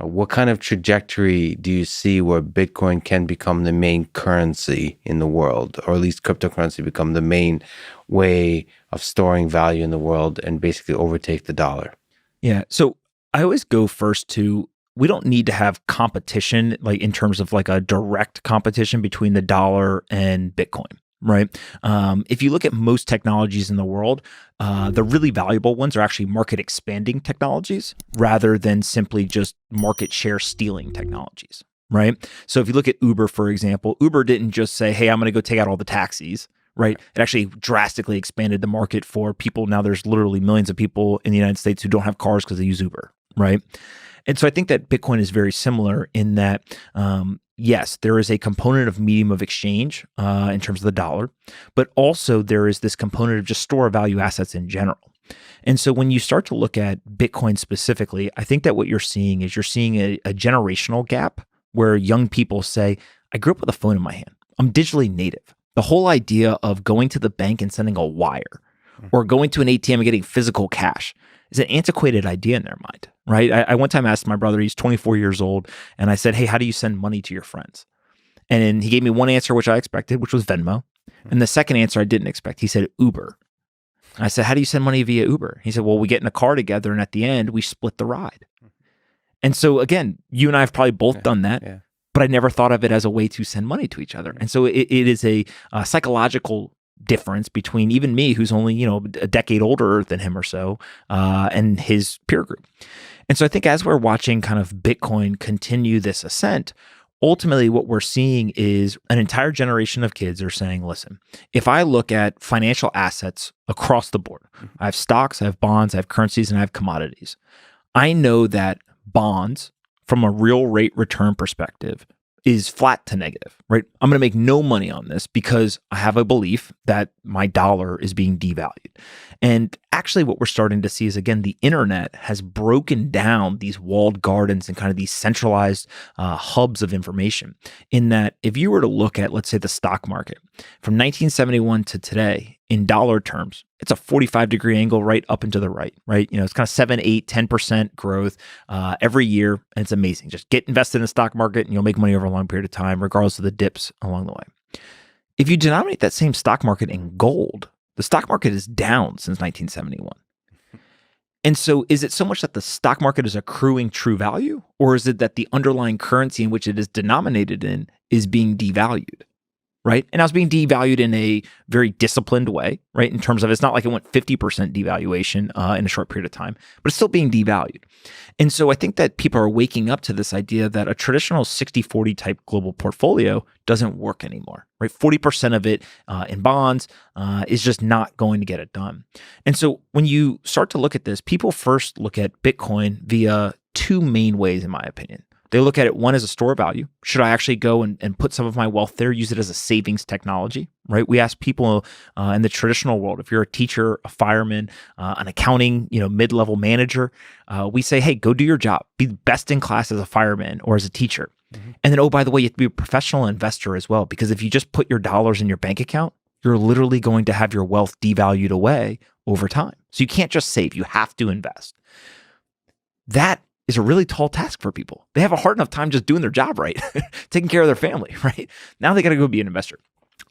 What kind of trajectory do you see where Bitcoin can become the main currency in the world, or at least cryptocurrency become the main way of storing value in the world and basically overtake the dollar? Yeah. So I always go first to, we don't need to have competition, like in terms of like a direct competition between the dollar and Bitcoin. Right. If you look at most technologies in the world, the really valuable ones are actually market expanding technologies rather than simply just market share stealing technologies. Right. So if you look at Uber, for example, Uber didn't just say, hey, I'm going to go take out all the taxis. Right. It actually drastically expanded the market for people. Now there's literally millions of people in the United States who don't have cars because they use Uber. Right. And so I think that Bitcoin is very similar in that, yes, there is a component of medium of exchange in terms of the dollar, but also there is this component of just store of value assets in general. And so when you start to look at Bitcoin specifically, I think that what you're seeing is a generational gap where young people say, I grew up with a phone in my hand. I'm digitally native. The whole idea of going to the bank and sending a wire or going to an ATM and getting physical cash is an antiquated idea in their mind, right? I one time asked my brother, he's 24 years old, and I said, hey, how do you send money to your friends? And he gave me one answer, which I expected, which was Venmo. And the second answer I didn't expect. He said Uber. I said, how do you send money via Uber? He said, well, we get in a car together, and at the end, we split the ride. And so again, you and I have probably both done that, but I never thought of it as a way to send money to each other. And so it is a psychological difference between even me, who's only, a decade older than him or so, and his peer group. And so I think as we're watching kind of Bitcoin continue this ascent, ultimately what we're seeing is an entire generation of kids are saying, listen, if I look at financial assets across the board, I have stocks, I have bonds, I have currencies, and I have commodities. I know that bonds, from a real rate return perspective, is flat to negative, right? I'm going to make no money on this because I have a belief that my dollar is being devalued. And actually what we're starting to see is, again, the internet has broken down these walled gardens and kind of these centralized hubs of information, in that if you were to look at, let's say, the stock market from 1971 to today in dollar terms, it's a 45-degree angle right up and to the right? It's kind of 7, 8, 10% growth every year. And it's amazing. Just get invested in the stock market and you'll make money over a long period of time, regardless of the dips along the way. If you denominate that same stock market in gold, the stock market is down since 1971. And so is it so much that the stock market is accruing true value, or is it that the underlying currency in which it is denominated in is being devalued? Right. And now it's being devalued in a very disciplined way, right? In terms of, it's not like it went 50% devaluation in a short period of time, but it's still being devalued. And so I think that people are waking up to this idea that a traditional 60-40 type global portfolio doesn't work anymore, right? 40% of it in bonds is just not going to get it done. And so when you start to look at this, people first look at Bitcoin via two main ways, in my opinion. They look at it, one, as a store of value. Should I actually go and put some of my wealth there, use it as a savings technology, right? We ask people in the traditional world, if you're a teacher, a fireman, an accounting, mid-level manager, we say, hey, go do your job. Be the best in class as a fireman or as a teacher. And then, oh, by the way, you have to be a professional investor as well, because if you just put your dollars in your bank account, you're literally going to have your wealth devalued away over time. So you can't just save, you have to invest. That is a really tall task for people. They have a hard enough time just doing their job right, taking care of their family, right? Now they got to go be an investor.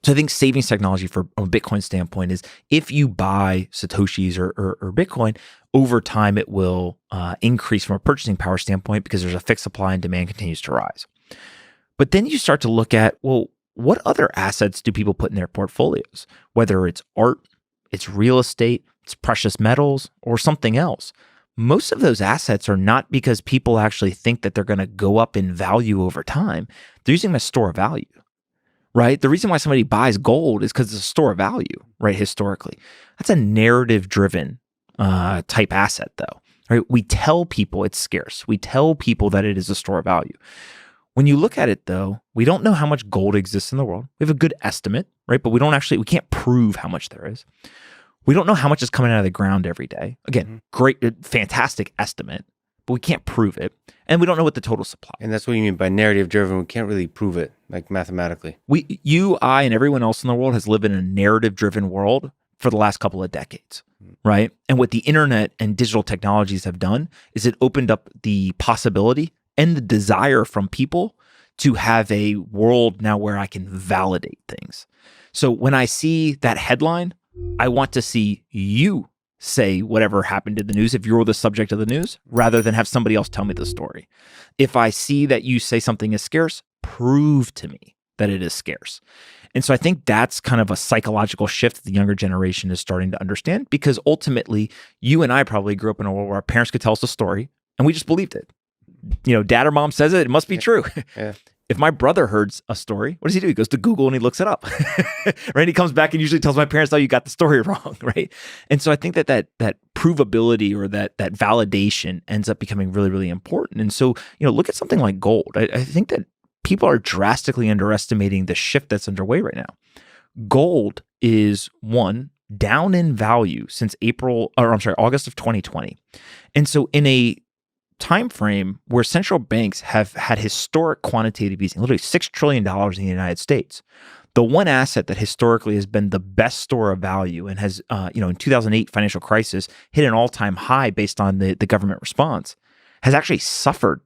So I think savings technology from a Bitcoin standpoint is, if you buy Satoshis or Bitcoin, over time it will increase from a purchasing power standpoint because there's a fixed supply and demand continues to rise. But then you start to look at, well, what other assets do people put in their portfolios? Whether it's art, it's real estate, it's precious metals, or something else. Most of those assets are not because people actually think that they're going to go up in value over time. They're using them as store of value, right? The reason why somebody buys gold is because it's a store of value, right? Historically, that's a narrative-driven type asset, though, right? We tell people it's scarce. We tell people that it is a store of value. When you look at it, though, we don't know how much gold exists in the world. We have a good estimate, right? But we can't prove how much there is. We don't know how much is coming out of the ground every day. Again, great, fantastic estimate, but we can't prove it. And we don't know what the total supply. And that's what you mean by narrative driven. We can't really prove it, like mathematically. You, I, and everyone else in the world has lived in a narrative driven world for the last couple of decades, right? And what the internet and digital technologies have done is it opened up the possibility and the desire from people to have a world now where I can validate things. So when I see that headline, I want to see you say whatever happened in the news if you're the subject of the news, rather than have somebody else tell me the story. If I see that you say something is scarce, prove to me that it is scarce. And so I think that's kind of a psychological shift that the younger generation is starting to understand, because ultimately you and I probably grew up in a world where our parents could tell us a story and we just believed it. Dad or mom says it must be true. Yeah. If my brother heard a story, what does he do? He goes to Google and he looks it up, right? He comes back and usually tells my parents, "Oh, you got the story wrong," right? And so I think that provability or that validation ends up becoming really, really important. And so, look at something like gold. I think that people are drastically underestimating the shift that's underway right now. Gold is down in value since August of 2020. And so in a time frame where central banks have had historic quantitative easing, literally $6 trillion in the United States, the one asset that historically has been the best store of value and has, in 2008 financial crisis, hit an all-time high based on the government response, has actually suffered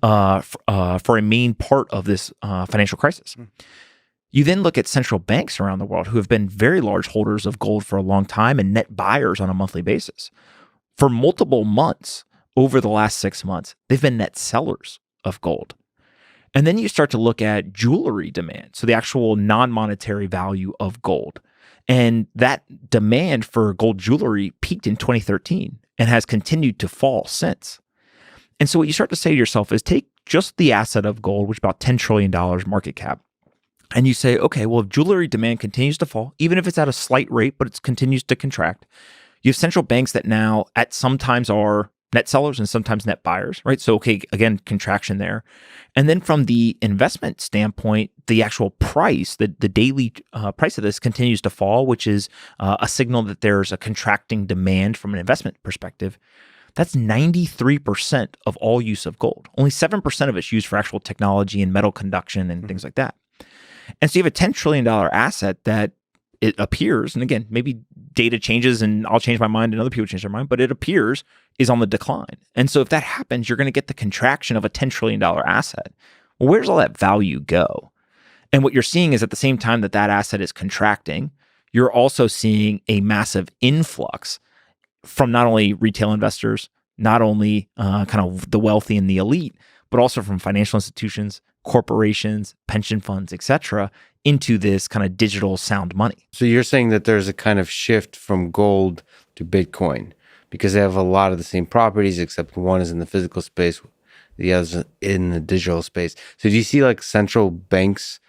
for a main part of this financial crisis. You then look at central banks around the world who have been very large holders of gold for a long time and net buyers on a monthly basis. For multiple months over the last 6 months, they've been net sellers of gold. And then you start to look at jewelry demand, so the actual non-monetary value of gold. And that demand for gold jewelry peaked in 2013 and has continued to fall since. And so what you start to say to yourself is take just the asset of gold, which is about $10 trillion market cap, and you say, okay, well, if jewelry demand continues to fall, even if it's at a slight rate, but it continues to contract, you have central banks that now at sometimes are net sellers and sometimes net buyers, right? So, okay, again, contraction there. And then from the investment standpoint, the actual price, the daily price of this continues to fall, which is a signal that there's a contracting demand from an investment perspective. That's 93% of all use of gold. Only 7% of it's used for actual technology and metal conduction and things like that. And so you have a $10 trillion asset that it appears, and again, maybe data changes and I'll change my mind and other people change their mind, but it appears is on the decline. And so if that happens, you're going to get the contraction of a $10 trillion asset. Well, where does all that value go? And what you're seeing is at the same time that asset is contracting, you're also seeing a massive influx from not only retail investors, not only kind of the wealthy and the elite, but also from financial institutions, corporations, pension funds, et cetera, into this kind of digital sound money. So you're saying that there's a kind of shift from gold to Bitcoin because they have a lot of the same properties, except one is in the physical space, the other's in the digital space. So do you see like central banks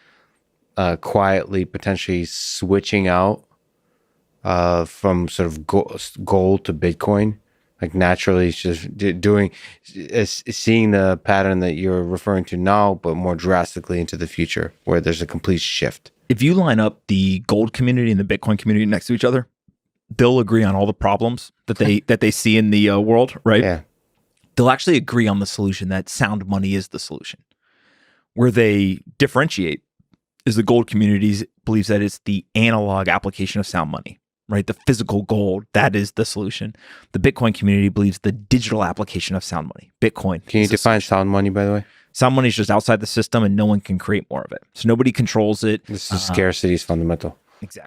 quietly potentially switching out from sort of gold to Bitcoin? Like naturally just seeing the pattern that you're referring to now, but more drastically into the future where there's a complete shift. If you line up the gold community and the Bitcoin community next to each other, they'll agree on all the problems that they see in the world, right? Yeah. They'll actually agree on the solution that sound money is the solution. Where they differentiate is the gold community believes that it's the analog application of sound money. Right? The physical gold, that is the solution. The Bitcoin community believes the digital application of sound money, Bitcoin. Can you define sound money, by the way? Sound money is just outside the system and no one can create more of it. So nobody controls it. This is scarcity is fundamental. Exactly.